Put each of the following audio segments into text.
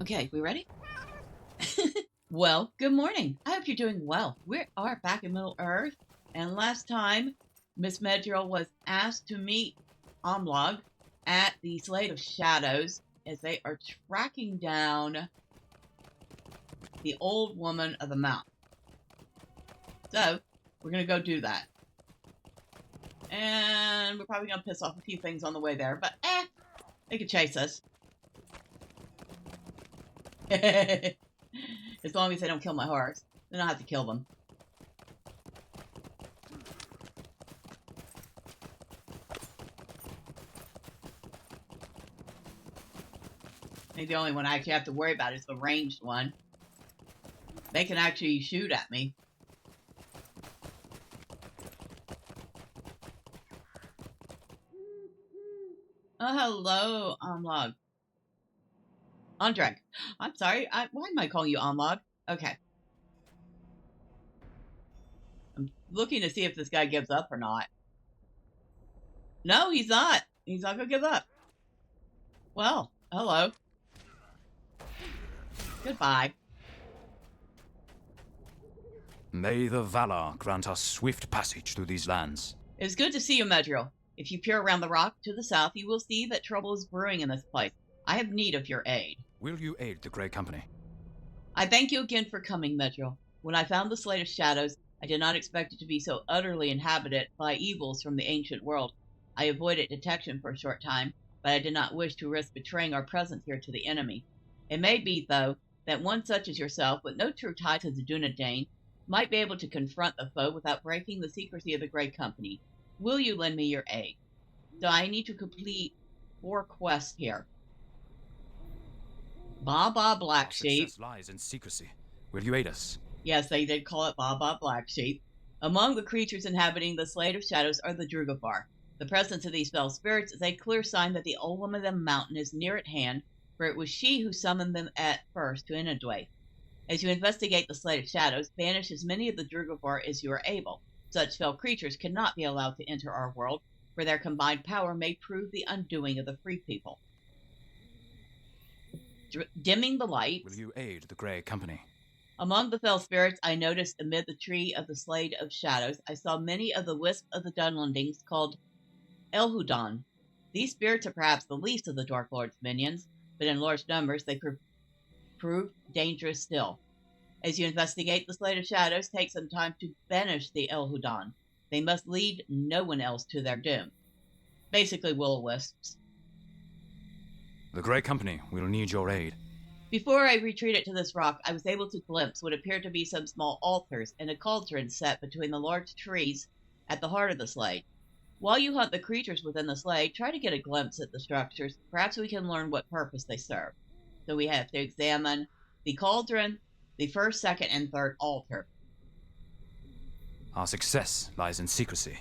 Okay, we ready? Well, good morning. I hope you're doing well. We are back in Middle Earth, and last time Miss Medrielle was asked to meet Omlog at the Slate of Shadows as they are tracking down the old woman of the mountain. So, we're going to go do that. And we're probably going to piss off a few things on the way there, but they could chase us. As long as they don't kill my horse, then I'll have to kill them. I think the only one I actually have to worry about is the ranged one. They can actually shoot at me. Oh, hello, Omlog. Andreg. I'm sorry. Why am I calling you Omlog? Okay. I'm looking to see if this guy gives up or not. No, he's not. He's not going to give up. Well, hello. Goodbye. May the Valar grant us swift passage through these lands. It's good to see you, Medrielle. If you peer around the rock to the south, you will see that trouble is brewing in this place. I have need of your aid. Will you aid the Grey Company? I thank you again for coming, Medrielle. When I found the Slate of Shadows, I did not expect it to be so utterly inhabited by evils from the ancient world. I avoided detection for a short time, but I did not wish to risk betraying our presence here to the enemy. It may be, though, that one such as yourself, with no true tie to the Dunedain, might be able to confront the foe without breaking the secrecy of the Grey Company. Will you lend me your aid? So I need to complete 4 quests here. Baba Black Sheep. Success lies in secrecy. Will you aid us? Yes, they did call it Baba Black Sheep. Among the creatures inhabiting the Slate of Shadows are the Drugafar. The presence of these fell spirits is a clear sign that the old woman of the mountain is near at hand, for it was she who summoned them at first to Inadway. As you investigate the Slate of Shadows, banish as many of the Drugafar as you are able. Such fell creatures cannot be allowed to enter our world, for their combined power may prove the undoing of the free people. Dimming the lights. Will you aid the Grey Company? Among the fell spirits I noticed amid the tree of the Slade of Shadows, I saw many of the wisps of the Dunlendings called Elhudan. These spirits are perhaps the least of the Dark Lord's minions, but in large numbers they prove dangerous still. As you investigate the Slade of Shadows, take some time to banish the Elhudan. They must lead no one else to their doom. Basically will-o-wisps. The Grey Company will need your aid. Before I retreated to this rock, I was able to glimpse what appeared to be some small altars and a cauldron set between the large trees at the heart of the Slade. While you hunt the creatures within the Slade, try to get a glimpse at the structures. Perhaps we can learn what purpose they serve. So we have to examine the cauldron, the first, second, and third altar. Our success lies in secrecy.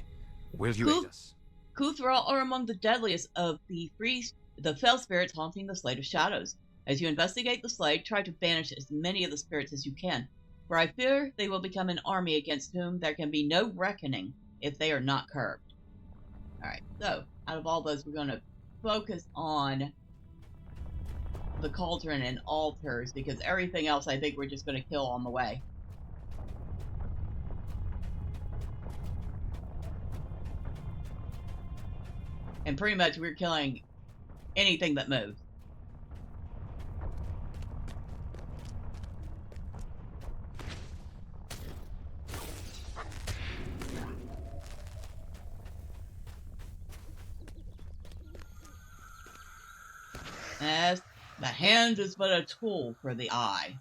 Will you aid us? Kuthral are among the deadliest of the fell spirits haunting the Slade of Shadows. As you investigate the Slade, try to banish as many of the spirits as you can, for I fear they will become an army against whom there can be no reckoning if they are not curbed. Alright, so, out of all those, we're going to focus on the cauldron and altars, because everything else I think we're just going to kill on the way. And pretty much we're killing anything that moves. As the hand is but a tool for the eye.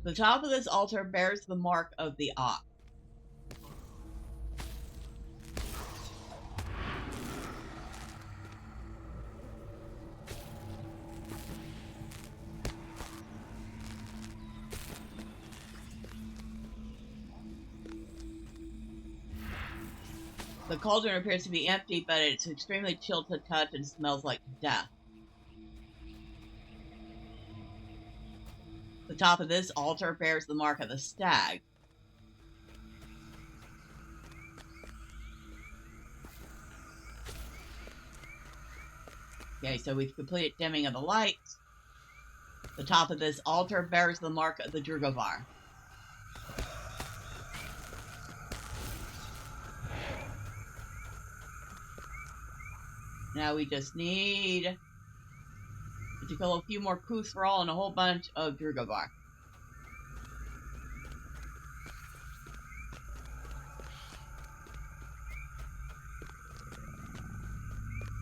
The top of this altar bears the mark of the ox. The cauldron appears to be empty, but it's extremely chilled to touch and smells like death. The top of this altar bears the mark of the stag. Okay, so we've completed dimming of the lights. The top of this altar bears the mark of the Drugovar. Now we just need to kill a few more Kuthral and a whole bunch of Drugovar.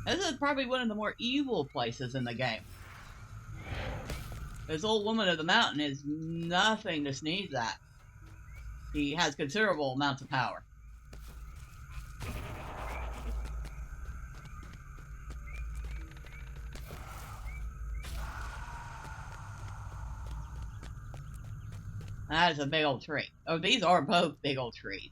This is probably one of the more evil places in the game. This old woman of the mountain is nothing to sneeze at. She has considerable amounts of power. That is a big old tree. Oh, these are both big old trees.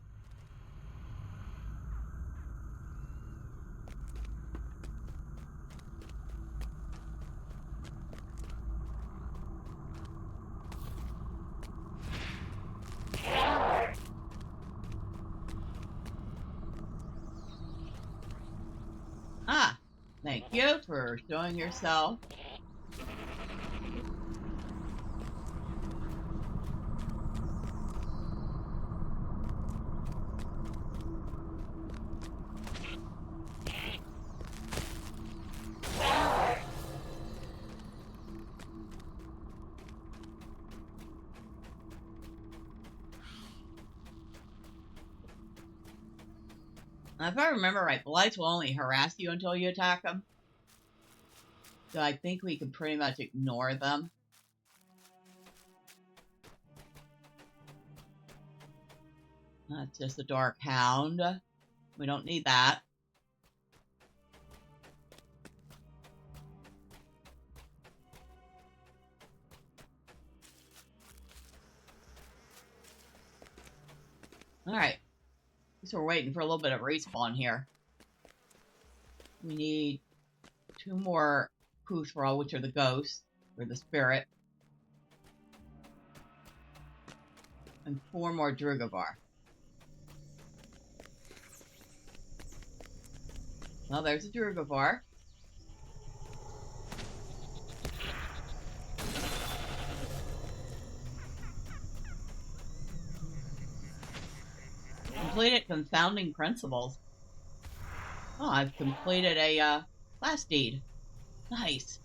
Ah, thank you for showing yourself. If I remember right, blights will only harass you until you attack them. So I think we can pretty much ignore them. That's just a dark hound. We don't need that. Alright. So we're waiting for a little bit of respawn here. We need 2 more Kuthral, which are the ghosts, or the spirit. And 4 more Drugovar. Well, there's a Drugovar. Completed Confounding Principles. Oh, I've completed a class deed. Nice.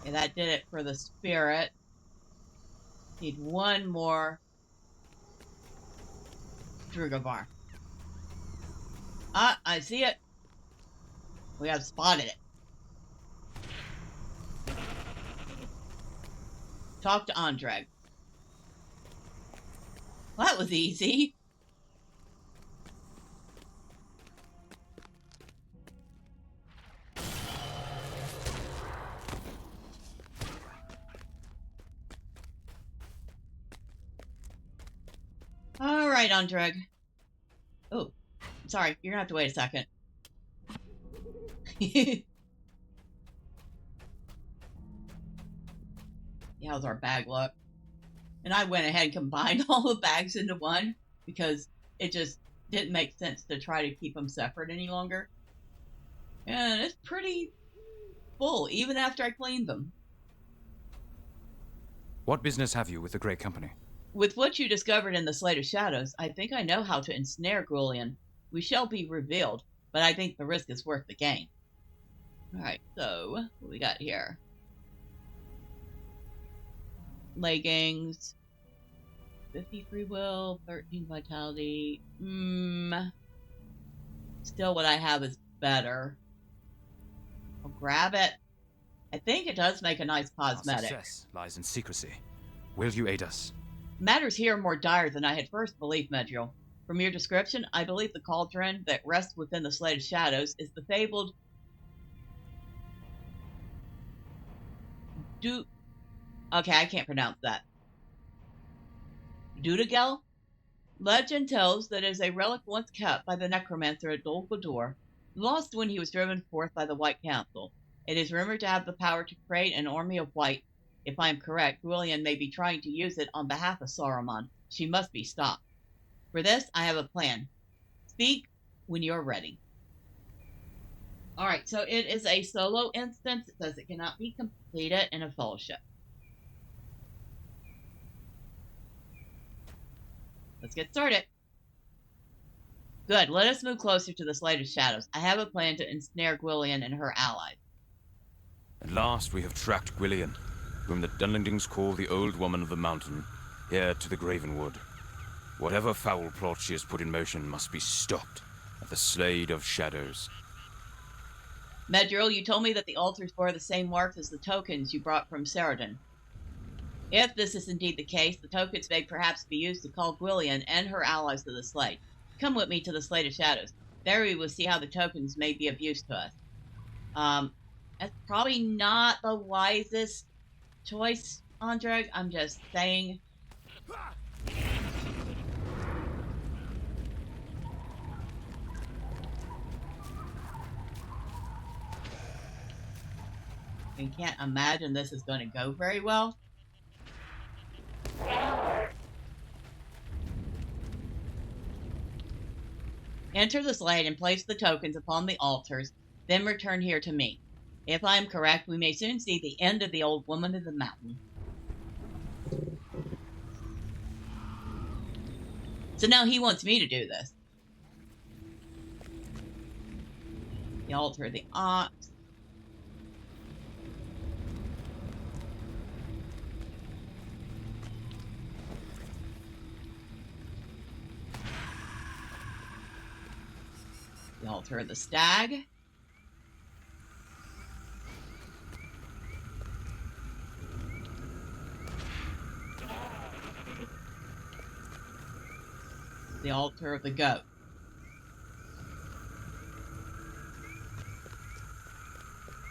Okay, that did it for the spirit. Need 1 more Drugovar. Ah, I see it. We have spotted it. Talk to Andreg. Well, that was easy. Alright, Andreg. Oh, sorry. You're gonna have to wait a second. Yeah, how's our bag look? And I went ahead and combined all the bags into one because it just didn't make sense to try to keep them separate any longer. And it's pretty full, even after I cleaned them. What business have you with the Great Company? With what you discovered in the Slate of Shadows, I think I know how to ensnare Gwyllion. We shall be revealed, but I think the risk is worth the gain. Alright, so, what we got here? Leggings. 53 will, 13 vitality. Still, what I have is better. I'll grab it. I think it does make a nice Our cosmetic. success lies in secrecy. Will you aid us? Matters here are more dire than I had first believed, Medrielle. From your description, I believe the cauldron that rests within the Slate of Shadows is the fabled Okay, I can't pronounce that. Dudagel? Legend tells that it is a relic once kept by the necromancer at Dol Guldur, lost when he was driven forth by the White Council. It is rumored to have the power to create an army of white. If I am correct, Gwyllion may be trying to use it on behalf of Saruman. She must be stopped. For this, I have a plan. Speak when you're ready. Alright, so it is a solo instance. It says it cannot be completed in a fellowship. Let's get started. Good, let us move closer to the Slate of Shadows. I have a plan to ensnare Gwyllion and her allies. At last we have tracked Gwyllion, whom the Dunlendings call the Old Woman of the Mountain, here to the Gravenwood. Whatever foul plot she has put in motion must be stopped at the Slade of Shadows. Medrielle, you told me that the altars bore the same marks as the tokens you brought from Saradin. If this is indeed the case, the tokens may perhaps be used to call Gwyllion and her allies to the Slade. Come with me to the Slate of Shadows. There we will see how the tokens may be of use to us. That's probably not the wisest choice, Andreg. I'm just saying. I can't imagine this is going to go very well. Enter the Slade and place the tokens upon the altars, then return here to me. If I am correct, we may soon see the end of the Old Woman of the Mountain. So now he wants me to do this. The altar of the ox. The altar of the stag. The altar of the goat.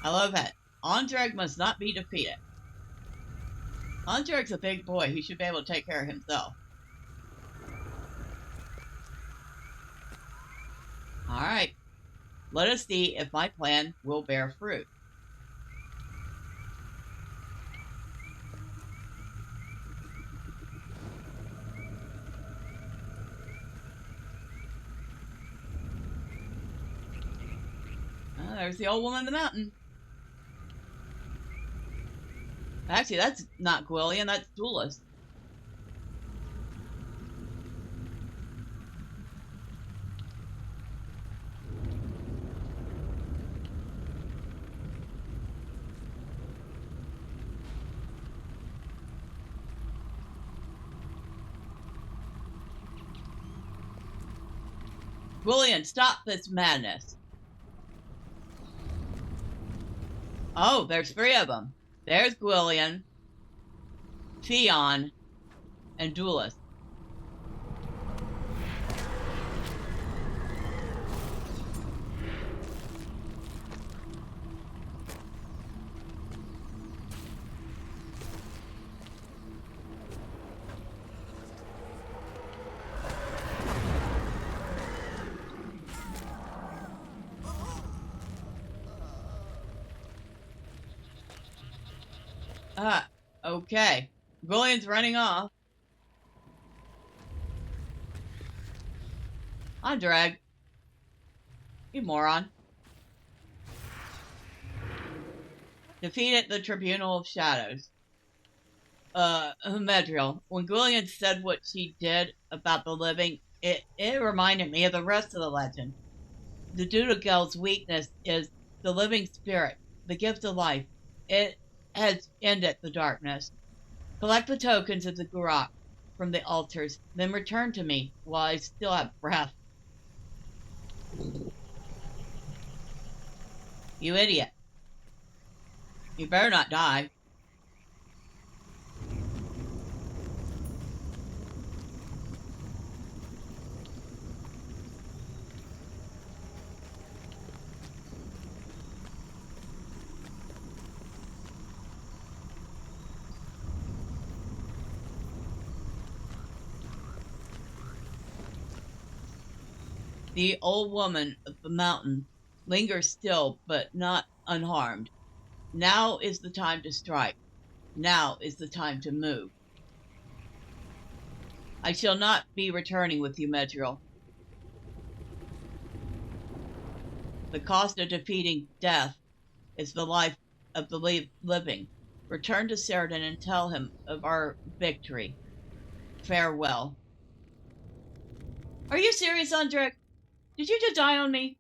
I love that. Andreg must not be defeated. Andreg's a big boy. He should be able to take care of himself. Alright. Let us see if my plan will bear fruit. There's the Old Woman of the Mountain. Actually, that's not Gwyllion, that's Duelist. Gwyllion, stop this madness. Oh, there's three of them. There's Gwyllion, Theon, and Duelist. Okay. Gwyllion's running off. Andreg. You moron. Defeated the Tribunal of Shadows. Medrielle. When Gwyllion said what she did about the living, it reminded me of the rest of the legend. The Dudagel's weakness is the living spirit, the gift of life. It has ended the darkness. Collect the tokens of the Gurok from the altars, then return to me while I still have breath. You idiot. You better not die. The old woman of the mountain lingers still, but not unharmed. Now is the time to strike. Now is the time to move. I shall not be returning with you, Medrielle. The cost of defeating death is the life of the living. Return to Sheridan and tell him of our victory. Farewell. Are you serious, Andreg? Did you just die on me?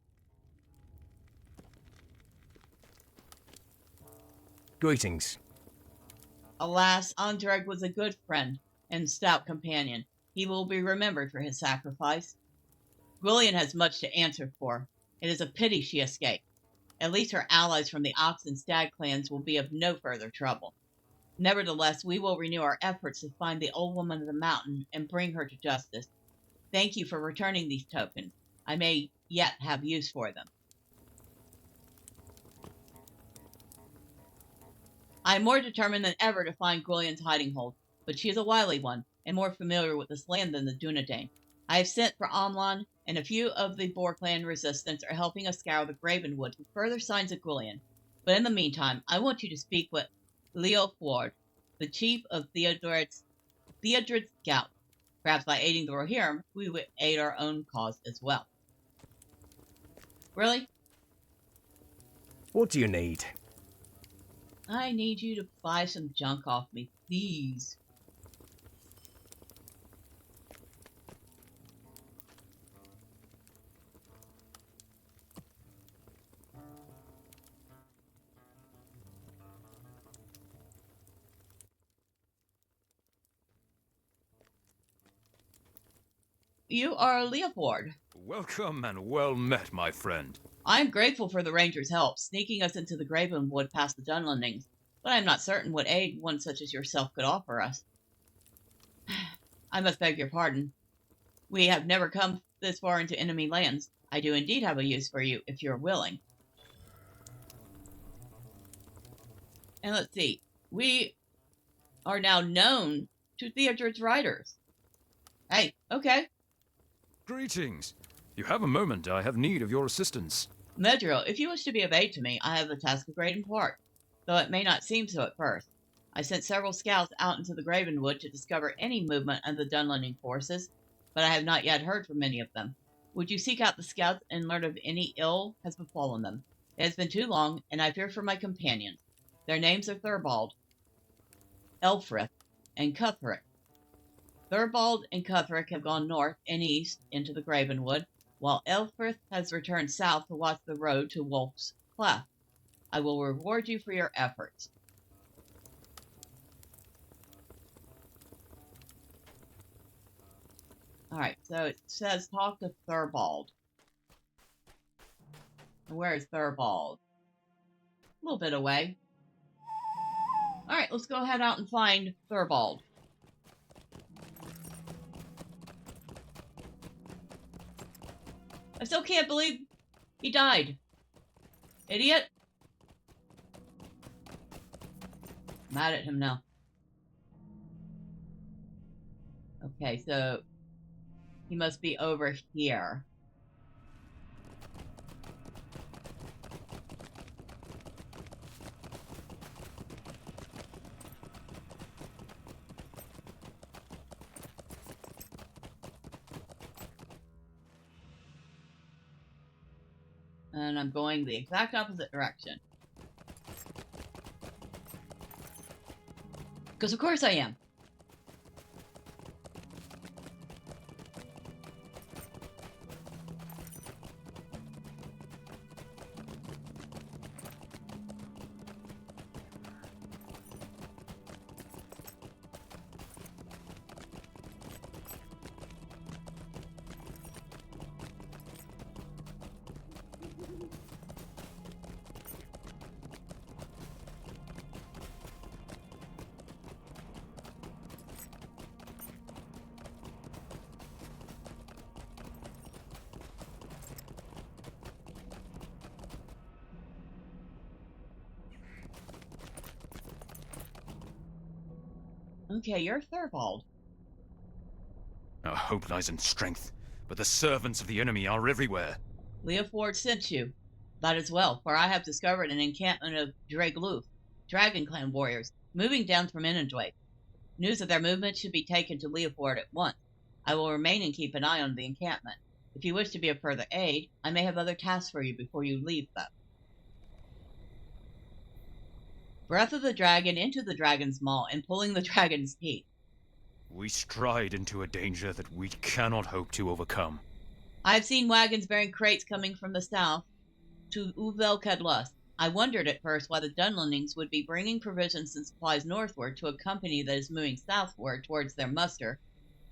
Greetings. Alas, Andreg was a good friend and stout companion. He will be remembered for his sacrifice. Gwyllion has much to answer for. It is a pity she escaped. At least her allies from the Ox and Stag clans will be of no further trouble. Nevertheless, we will renew our efforts to find the old woman of the mountain and bring her to justice. Thank you for returning these tokens. I may yet have use for them. I am more determined than ever to find Gwyllion's hiding hole, but she is a wily one, and more familiar with this land than the Dunedain. I have sent for Amlan, and a few of the Boar clan resistance are helping us scour the Gravenwood for further signs of Gwyllion. But in the meantime, I want you to speak with Leofward, the chief of Theodred's Scout. Perhaps by aiding the Rohirrim, we would aid our own cause as well. Really? What do you need? I need you to buy some junk off me, please. You are Leopold. Welcome and well met, my friend. I am grateful for the Ranger's help, sneaking us into the Gravenwood past the Dunlendings, but I am not certain what aid one such as yourself could offer us. I must beg your pardon. We have never come this far into enemy lands. I do indeed have a use for you, if you're willing. And let's see. We are now known to Theodred's riders. Hey, okay. Greetings. You have a moment. I have need of your assistance. Medrielle, if you wish to be of aid to me, I have a task of great import, though it may not seem so at first. I sent several scouts out into the Gravenwood to discover any movement of the Dunlending forces, but I have not yet heard from any of them. Would you seek out the scouts and learn if any ill has befallen them? It has been too long, and I fear for my companions. Their names are Thurbald, Elfrith, and Cuthric. Thurbald and Cuthric have gone north and east into the Gravenwood, while Elfrith has returned south to watch the road to Wolf's Cleft. I will reward you for your efforts. Alright, so it says talk to Thurbald. Where is Thurbald? A little bit away. Alright, let's go head out and find Thurbald. I still can't believe he died. Idiot. I'm mad at him now. Okay, so he must be over here. And I'm going the exact opposite direction. Because of course I am. Okay, you're Thurvald. Our hope lies in strength, but the servants of the enemy are everywhere. Leoford sent you. That as well, for I have discovered an encampment of Dreg Dragon Clan warriors, moving down from Andreg. News of their movement should be taken to Leoford at once. I will remain and keep an eye on the encampment. If you wish to be of further aid, I may have other tasks for you before you leave, though. Breath of the Dragon into the Dragon's Maw and pulling the Dragon's teeth. We stride into a danger that we cannot hope to overcome. I have seen wagons bearing crates coming from the south to Uvel Kedlus. I wondered at first why the Dunlendings would be bringing provisions and supplies northward to a company that is moving southward towards their muster,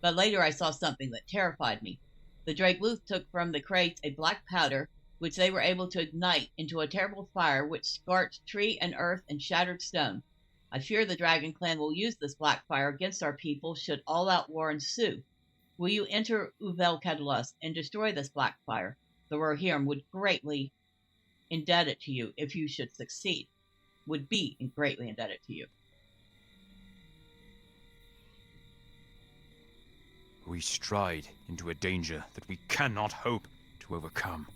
but later I saw something that terrified me. The Dragluth took from the crates a black powder, which they were able to ignite into a terrible fire which scorched tree and earth and shattered stone. I fear the Dragon Clan will use this black fire against our people should all-out war ensue. Will you enter Uvel Kedlus and destroy this black fire? The Rohirrim would greatly indebted to you if you should succeed. Would be greatly indebted to you. We stride into a danger that we cannot hope to overcome.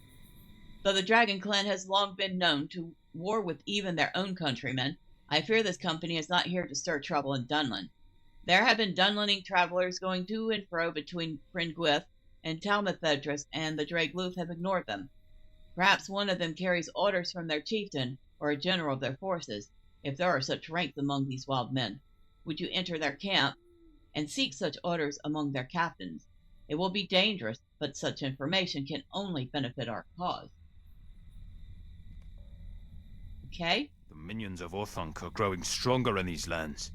Though the Dragon Clan has long been known to war with even their own countrymen, I fear this company is not here to stir trouble in Dunland. There have been Dunlending travelers going to and fro between Bryn Gwith and Talmethedris, and the Dragluth have ignored them. Perhaps one of them carries orders from their chieftain, or a general of their forces, if there are such ranks among these wild men. Would you enter their camp and seek such orders among their captains? It will be dangerous, but such information can only benefit our cause. Okay? The minions of Orthanc are growing stronger in these lands.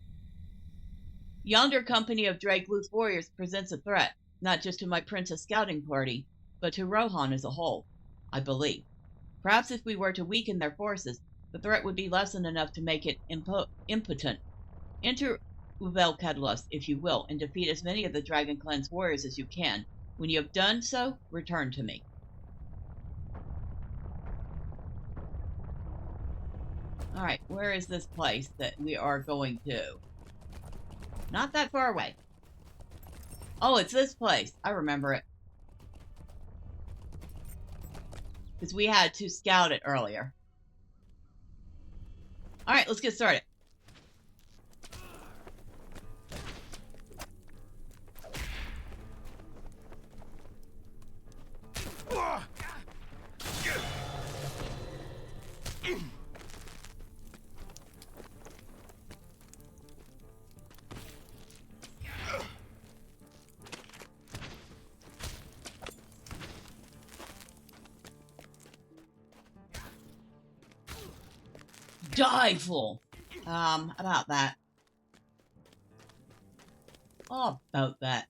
Yonder company of Dragluth warriors presents a threat, not just to my princess scouting party, but to Rohan as a whole, I believe. Perhaps if we were to weaken their forces, the threat would be lessened enough to make it impotent. Enter Uvel Kedlus, if you will, and defeat as many of the Dragon Clan's warriors as you can. When you have done so, return to me. Alright, where is this place that we are going to? Not that far away. Oh, it's this place. I remember it. Because we had to scout it earlier. Alright, let's get started. Die full. About that. Oh, about that.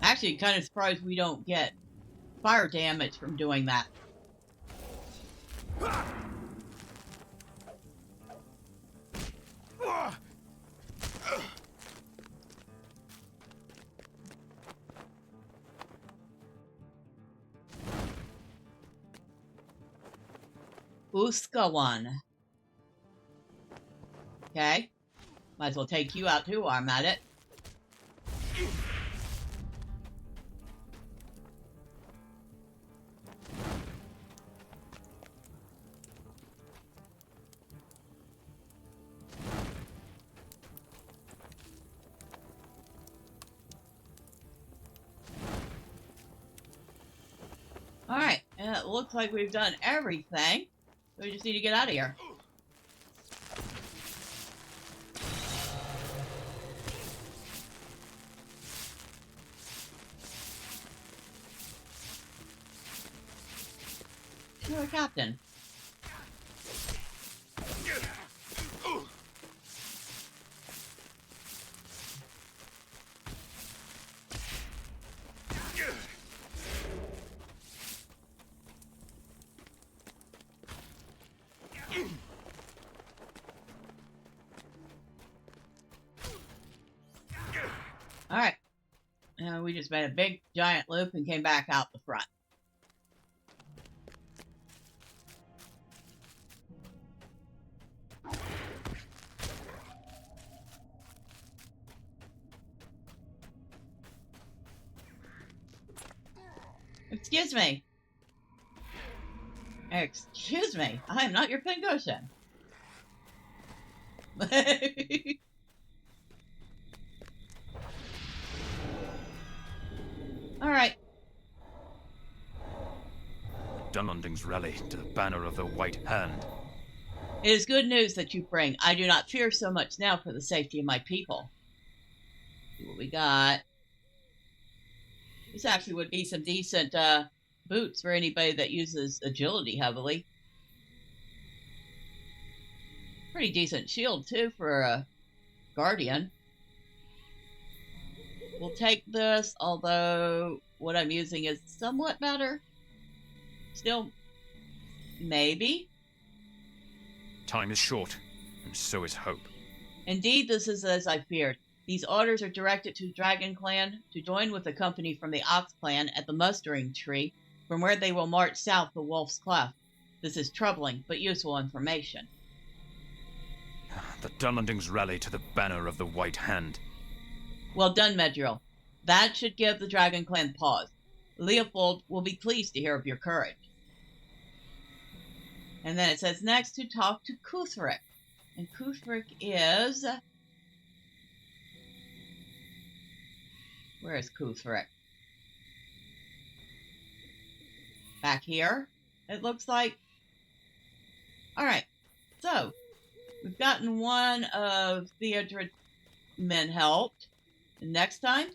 Actually, kind of surprised we don't get fire damage from doing that. Uskawan. Okay. Might as well take you out too while I'm at it. Alright, and it looks like we've done everything. We just need to get out of here. You're a captain. we just made a big giant loop and came back out the front. Excuse me. Excuse me. I am not your pincushion. All right. Dunlendings rally to the banner of the White Hand. It is good news that you bring. I do not fear so much now for the safety of my people. See what we got. This actually would be some decent boots for anybody that uses agility heavily. Pretty decent shield, too, for a guardian. We'll take this, although what I'm using is somewhat better. Still, maybe. Time is short, and so is hope. Indeed, this is as I feared. These orders are directed to Dragon Clan to join with a company from the Ox Clan at the Mustering Tree, from where they will march south to Wolf's Cleft. This is troubling, but useful information. The Dunlendings rally to the banner of the White Hand. Well done, Medrielle. That should give the Dragon Clan pause. Leopold will be pleased to hear of your courage. And then it says next to talk to Cuthric. And Cuthric is... Where is Cuthric? Back here, it looks like. Alright, so we've gotten one of Theodred's men helped. And next time,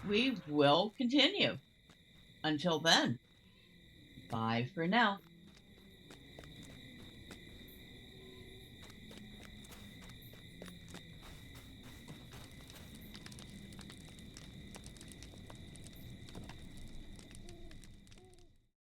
we will continue. Until then, bye for now.